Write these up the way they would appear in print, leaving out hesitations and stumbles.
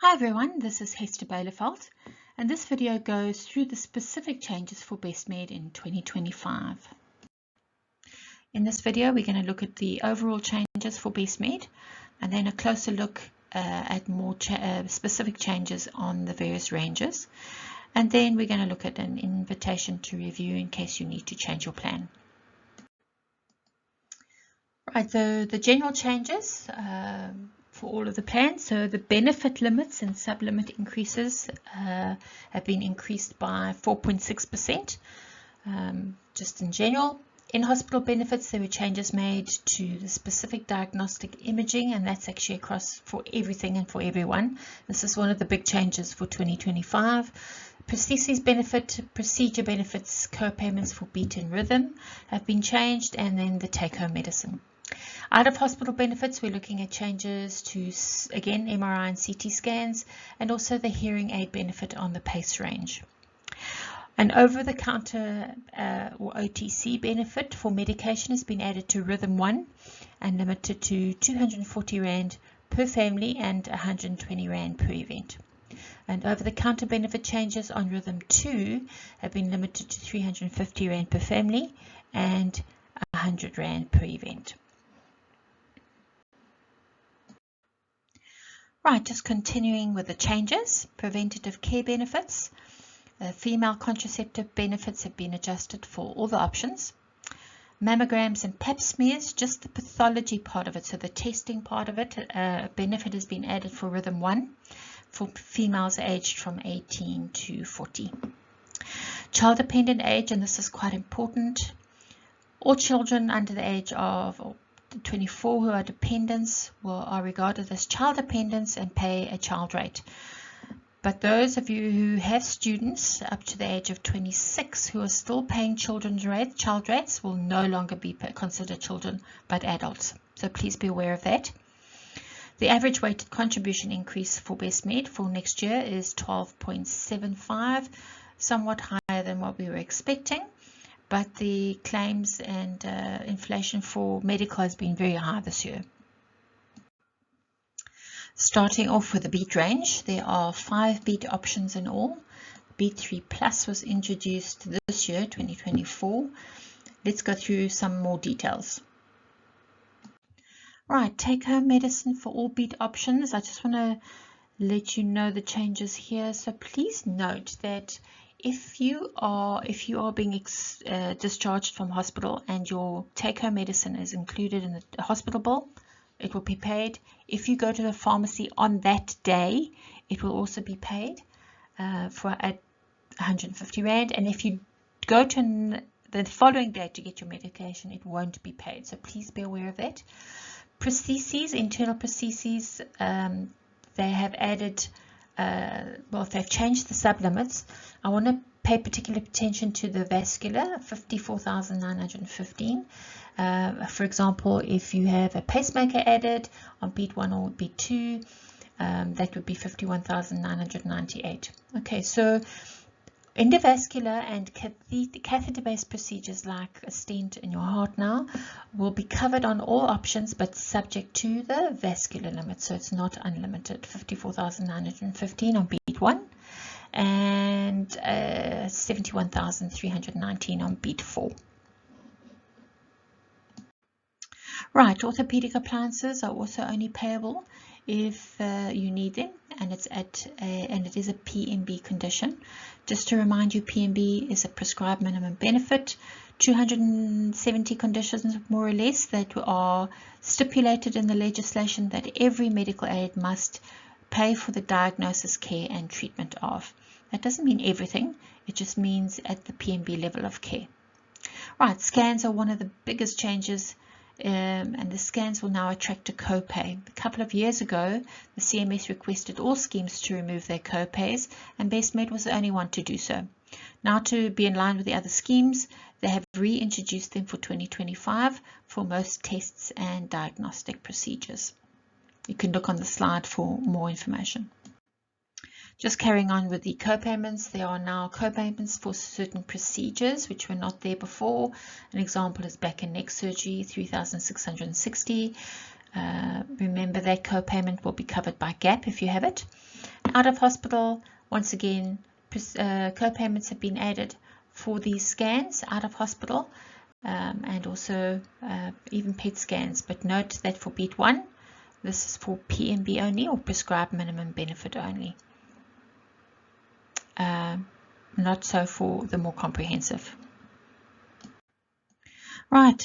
Hi everyone, this is Hester Bielefeld, and this video goes through the specific changes for Bestmed in 2025. In this video, we're going to look at the overall changes for Bestmed, and then a closer look at more specific changes on the various ranges. And then we're going to look at an invitation to review in case you need to change your plan. Right, so the general changes for all of the plans. So the benefit limits and sublimit increases have been increased by 4.6%. Just in general, in hospital benefits, there were changes made to the specific diagnostic imaging, and that's actually across for everything and for everyone. This is one of the big changes for 2025. Prosthesis benefit, procedure benefits, co-payments for beat and rhythm have been changed, and then the take-home medicine. Out of hospital benefits, we're looking at changes to, again, MRI and CT scans, and also the hearing aid benefit on the PACE range. An over-the-counter or OTC benefit for medication has been added to Rhythm 1 and limited to 240 Rand per family and 120 Rand per event. And over-the-counter benefit changes on Rhythm 2 have been limited to 350 Rand per family and 100 Rand per event. Right, just continuing with the changes. Preventative care benefits. Female contraceptive benefits have been adjusted for all the options. Mammograms and pap smears, just the pathology part of it, so the testing part of it, benefit has been added for Rhythm 1 for females aged from 18 to 40. Child-dependent age, and this is quite important. All children under the age of 24 who are dependents are regarded as child dependents and pay a child rate. But those of you who have students up to the age of 26 who are still paying child rates will no longer be considered children but adults. So please be aware of that. The average weighted contribution increase for Bestmed for next year is 12.75, somewhat higher than what we were expecting. But the claims and inflation for medical has been very high this year. Starting off with the beat range, there are 5 beat options in all. Beat 3 Plus was introduced this year, 2024. Let's go through some more details. Right, take-home medicine for all beat options. I just want to let you know the changes here. So please note that if you are being discharged from hospital and your take-home medicine is included in the hospital bill, it will be paid. If you go to the pharmacy on that day, it will also be paid for at 150 Rand. And if you go to the following day to get your medication, it won't be paid. So please be aware of that. Prostheses, internal prostheses, they have added. Well, if they've changed the sublimits, I want to pay particular attention to the vascular, 54,915. For example, if you have a pacemaker added on beat 1 or beat 2, that would be 51,998. Okay, so endovascular and catheter-based procedures like a stent in your heart now will be covered on all options, but subject to the vascular limit. So it's not unlimited. 54,915 on beat 1 and 71,319 on beat 4. Right, orthopedic appliances are also only payable if you need them, and it is a PMB condition. Just to remind you, PMB is a prescribed minimum benefit. 270 conditions more or less that are stipulated in the legislation that every medical aid must pay for the diagnosis, care and treatment of. That doesn't mean everything, it just means at the PMB level of care. Right, scans are one of the biggest changes. And the scans will now attract a copay. A couple of years ago, the CMS requested all schemes to remove their copays, and Bestmed was the only one to do so. Now, to be in line with the other schemes, they have reintroduced them for 2025 for most tests and diagnostic procedures. You can look on the slide for more information. Just carrying on with the co-payments, there are now co-payments for certain procedures which were not there before. An example is back and neck surgery, 3,660. Remember that co-payment will be covered by GAP if you have it. Out of hospital, once again, co-payments have been added for these scans out of hospital, and also even PET scans. But note that for Beat 1, this is for PMB only, or prescribed minimum benefit only. Not so for the more comprehensive. Right,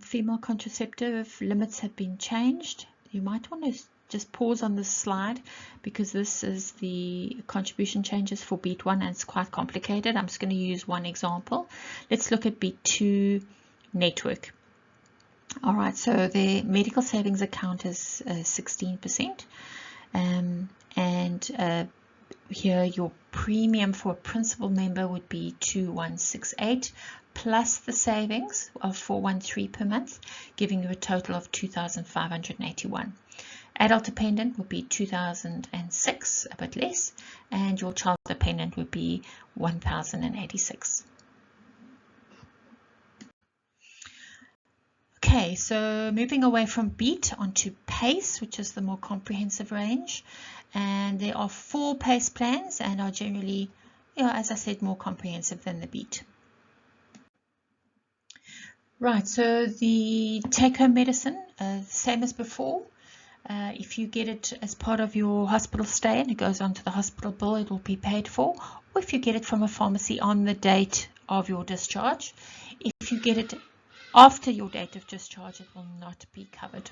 female contraceptive limits have been changed. You might want to just pause on this slide because this is the contribution changes for Beat 1 and it's quite complicated. I'm just going to use one example. Let's look at Beat 2 network. All right, so the medical savings account is 16%, and here your premium for a principal member would be 2168 plus the savings of 413 per month, giving you a total of 2,581. Adult dependent would be 2,006, a bit less, and your child dependent would be 1,086. Okay, so moving away from Beat onto PACE, which is the more comprehensive range, and there are 4 PACE plans and are generally, as I said, more comprehensive than the Beat. Right, so the take-home medicine, same as before. If you get it as part of your hospital stay and it goes onto the hospital bill, it will be paid for. Or if you get it from a pharmacy on the date of your discharge. If you get it after your date of discharge, it will not be covered.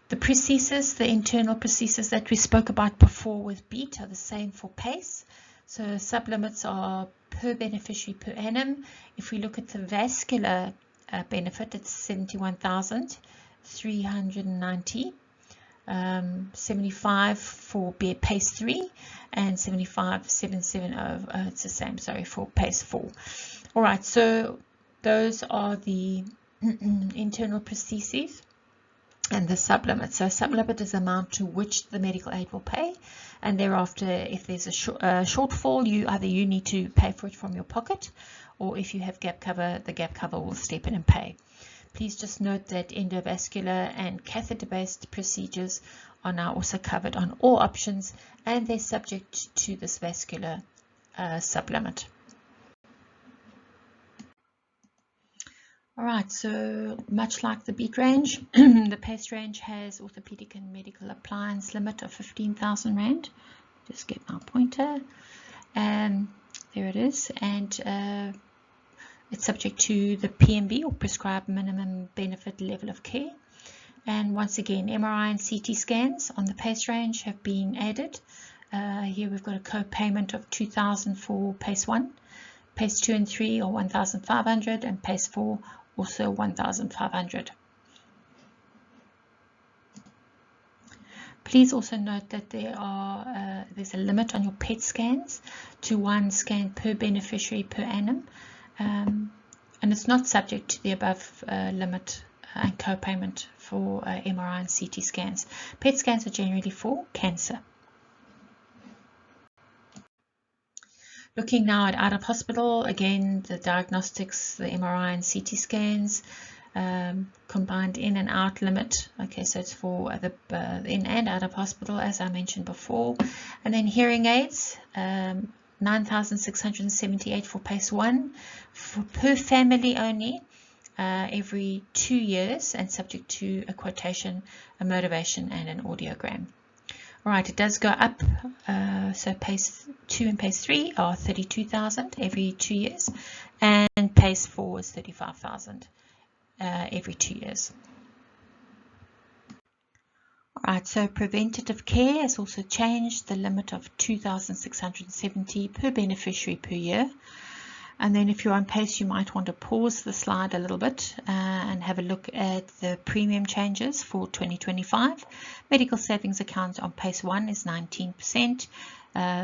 The prostheses, the internal prostheses that we spoke about before with Beat, are the same for PACE. So sublimits are per beneficiary per annum. If we look at the vascular benefit, it's 71,390, 75 for PACE 3, and 75,770. It's the same, sorry, for PACE 4. All right, so those are the internal prostheses and the sublimit. So sublimit is the amount to which the medical aid will pay, and thereafter, if there's a shortfall, either you need to pay for it from your pocket, or if you have gap cover, the gap cover will step in and pay. Please just note that endovascular and catheter-based procedures are now also covered on all options, and they're subject to this vascular sublimit. Alright, so much like the Beat range, the PACE range has orthopedic and medical appliance limit of 15,000 Rand. Just get my pointer. There it is. And it's subject to the PMB, or prescribed minimum benefit level of care. And once again, MRI and CT scans on the PACE range have been added. Here we've got a co-payment of 2,000 for PACE 1. PACE 2 and 3 are 1,500, and PACE 4 also 1,500. Please also note that there's a limit on your PET scans to 1 scan per beneficiary per annum, and it's not subject to the above limit and co-payment for MRI and CT scans. PET scans are generally for cancer. Looking now at out of hospital, again, the diagnostics, the MRI and CT scans, combined in and out limit. Okay, so it's for the in and out of hospital, as I mentioned before. And then hearing aids, 9,678 for PACE 1, per family only, every 2 years, and subject to a quotation, a motivation, and an audiogram. Right, it does go up, so PACE 2 and PACE 3 are 32,000 every 2 years, and PACE 4 is 35,000 every 2 years. Alright, so preventative care has also changed, the limit of 2,670 per beneficiary per year. And then if you're on PACE, you might want to pause the slide a little bit and have a look at the premium changes for 2025. Medical savings account on PACE 1 is 19%.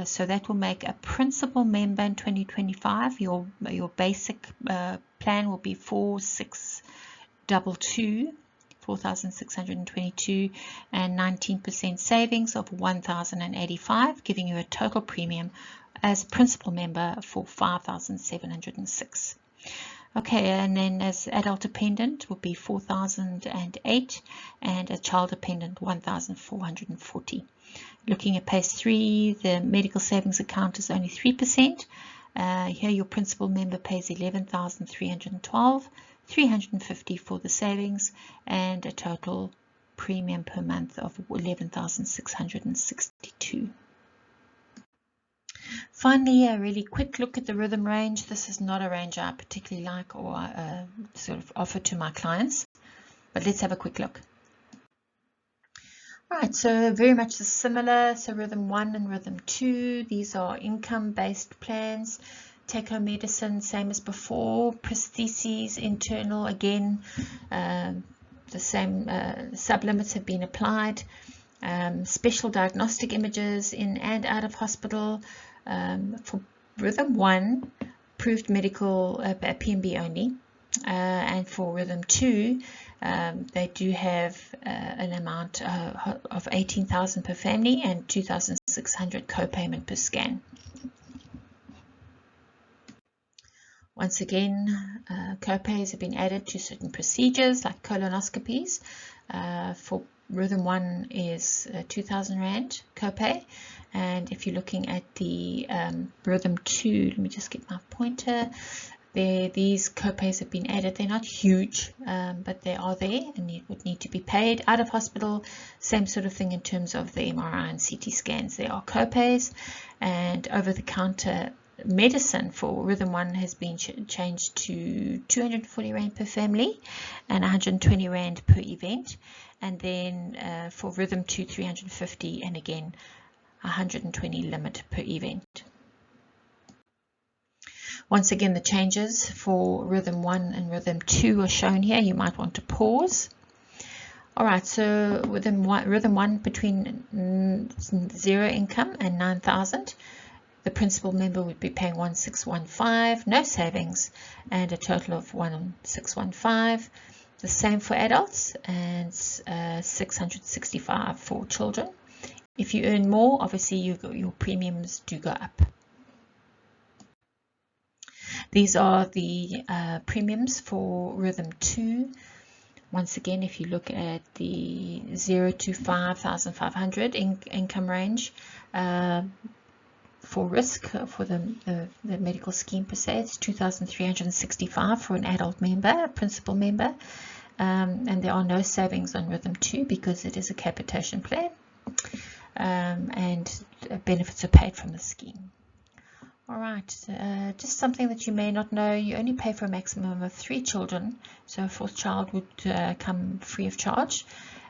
So that will make a principal member in 2025. Your basic plan will be 4,622, and 19% savings of 1,085, giving you a total premium as principal member for 5,706. Okay, and then as adult dependent will be 4,008 and a child dependent 1,440. Looking at page 3, the medical savings account is only 3%. Here your principal member pays 11,312, 350 for the savings, and a total premium per month of 11,662. Finally, a really quick look at the rhythm range. This is not a range I particularly like or sort of offer to my clients, but let's have a quick look. Right, so very much similar. So Rhythm 1 and Rhythm 2, these are income-based plans. Take-home medicine, same as before. Prostheses, internal, again, the same sublimits have been applied. Special diagnostic images in and out of hospital. For Rhythm 1, approved medical PMB only. And for Rhythm 2, they do have an amount of 18,000 per family and 2,600 co-payment per scan. Once again, co-pays have been added to certain procedures like colonoscopies. For Rhythm 1 is 2,000 Rand co-pay, and if you're looking at the Rhythm 2, let me just get my pointer. These co-pays have been added. They're not huge, but they are there and would need to be paid. Out of hospital, same sort of thing in terms of the MRI and CT scans. There are co-pays, and over-the-counter medicine for Rhythm 1 has been changed to 240 Rand per family and 120 Rand per event. And then for Rhythm 2, 350, and again 120 limit per event. Once again, the changes for Rhythm 1 and Rhythm 2 are shown here. You might want to pause. Alright, so Rhythm 1 between 0 income and 9,000. The principal member would be paying 1,615, no savings, and a total of 1,615. The same for adults, and 665 for children. If you earn more, obviously your premiums do go up. These are the premiums for Rhythm 2. Once again, if you look at the 0 to 5,500 income range, for risk for the medical scheme per se, it's 2,365 for an adult member, principal member, and there are no savings on Rhythm 2 because it is a capitation plan, and benefits are paid from the scheme. Alright, just something that you may not know, you only pay for a maximum of 3 children, so a 4th child would come free of charge,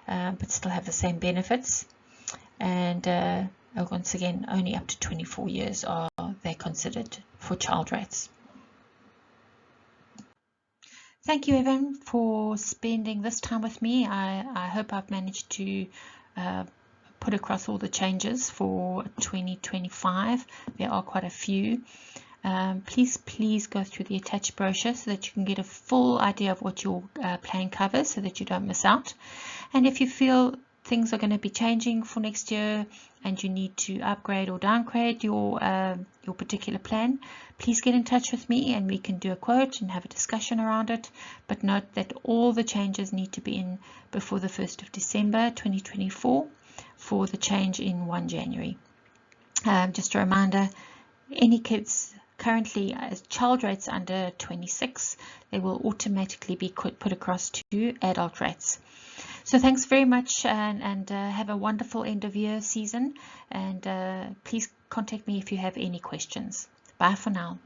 but still have the same benefits, and once again, only up to 24 years are they considered for child rates. Thank you, Evan, for spending this time with me. I hope I've managed to put across all the changes for 2025. There are quite a few. Please go through the attached brochure so that you can get a full idea of what your plan covers so that you don't miss out. And if you feel things are going to be changing for next year and you need to upgrade or downgrade your particular plan, please get in touch with me and we can do a quote and have a discussion around it. But note that all the changes need to be in before the 1st of December 2024 for the change in 1 January. Just a reminder, any kids currently as child rates under 26, they will automatically be put across to adult rates. So thanks very much, and have a wonderful end of year season, and please contact me if you have any questions. Bye for now.